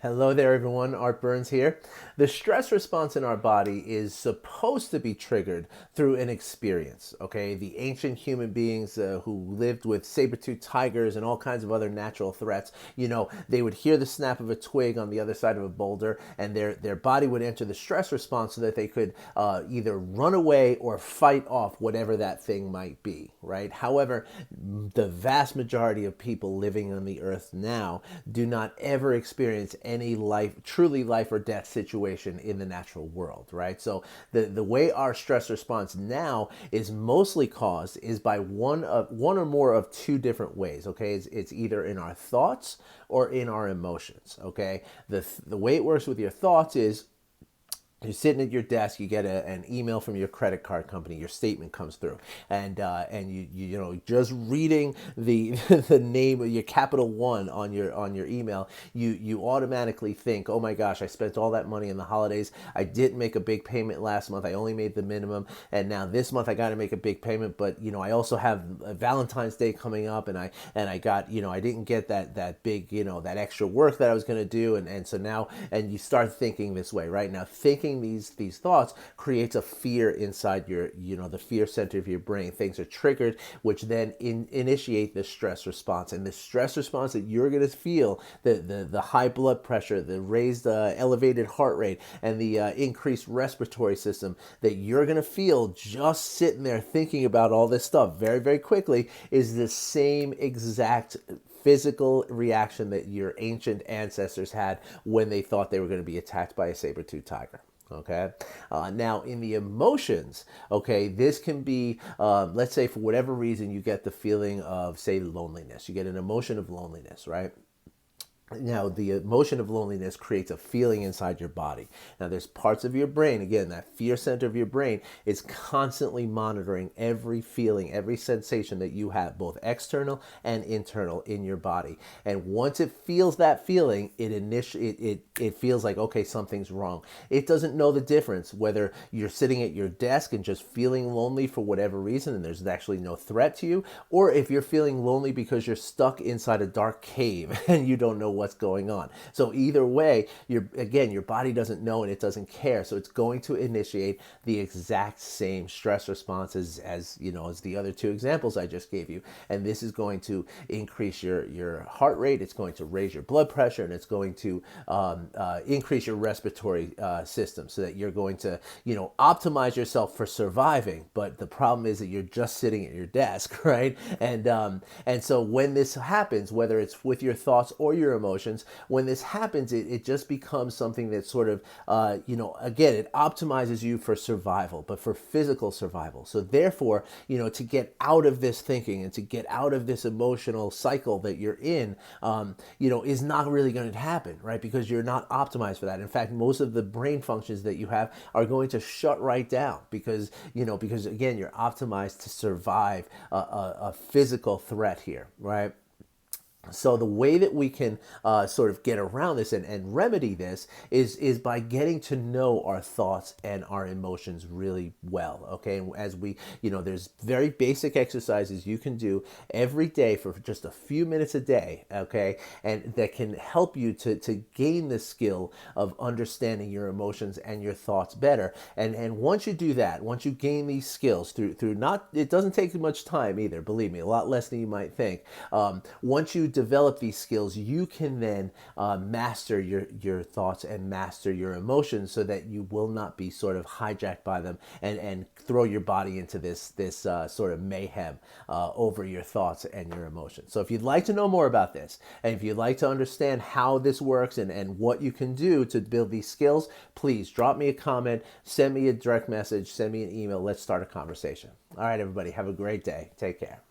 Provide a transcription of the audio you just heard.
Hello there, everyone. Art Burns here. The stress response in our body is supposed to be triggered through an experience. Okay, the ancient human beings who lived with saber-toothed tigers and all kinds of other natural threats, they would hear the snap of a twig on the other side of a boulder, and their body would enter the stress response so that they could either run away or fight off whatever that thing might be. Right. However, the vast majority of people living on the earth now do not ever experience any truly life or death situation in the natural world, right? So the way our stress response now is mostly caused is by one or more of two different ways. Okay, it's either in our thoughts or in our emotions. Okay, the way it works with your thoughts is you're sitting at your desk, you get an email from your credit card company, your statement comes through, and you just reading the the name of your Capital One on your email, you automatically think, oh my gosh, I spent all that money in the holidays, I didn't make a big payment last month, I only made the minimum, and now this month I got to make a big payment, but I also have Valentine's Day coming up, and I got I didn't get that big that extra work that I was going to do, and so now and you start thinking this way, right? Now thinking these thoughts creates a fear inside your the fear center of your brain. Things are triggered, which then initiate the stress response, and the stress response that you're going to feel, the high blood pressure, the raised elevated heart rate, and the increased respiratory system that you're going to feel just sitting there thinking about all this stuff very, very quickly is the same exact physical reaction that your ancient ancestors had when they thought they were going to be attacked by a saber-toothed tiger. Okay. Now, in the emotions, okay, this can be, let's say for whatever reason, you get the feeling of, say, loneliness. You get an emotion of loneliness, right? Now, the emotion of loneliness creates a feeling inside your body. Now, there's parts of your brain, again, that fear center of your brain is constantly monitoring every feeling, every sensation that you have, both external and internal in your body. And once it feels that feeling, it feels like, okay, something's wrong. It doesn't know the difference whether you're sitting at your desk and just feeling lonely for whatever reason and there's actually no threat to you, or if you're feeling lonely because you're stuck inside a dark cave and you don't know what's going on. So either way, your body doesn't know and it doesn't care. So it's going to initiate the exact same stress responses as the other two examples I just gave you. And this is going to increase your heart rate. It's going to raise your blood pressure, and it's going to increase your respiratory system, so that you're going to optimize yourself for surviving. But the problem is that you're just sitting at your desk, right? And so when this happens, whether it's with your thoughts or your emotions, when this happens, it just becomes something that sort of, again, it optimizes you for survival, but for physical survival. So therefore, to get out of this thinking and to get out of this emotional cycle that you're in, is not really going to happen, right? Because you're not optimized for that. In fact, most of the brain functions that you have are going to shut right down because again, you're optimized to survive a physical threat here, right? So the way that we can sort of get around this and remedy this is by getting to know our thoughts and our emotions really well. Okay, and as there's very basic exercises you can do every day for just a few minutes a day. Okay, and that can help you to gain the skill of understanding your emotions and your thoughts better. And once you do that, once you gain these skills through not, it doesn't take much time either. Believe me, a lot less than you might think. Once you develop these skills, you can then master your thoughts and master your emotions, so that you will not be sort of hijacked by them and throw your body into this sort of mayhem over your thoughts and your emotions. So if you'd like to know more about this, and if you'd like to understand how this works and what you can do to build these skills, please drop me a comment, send me a direct message, send me an email. Let's start a conversation. All right, everybody, have a great day. Take care.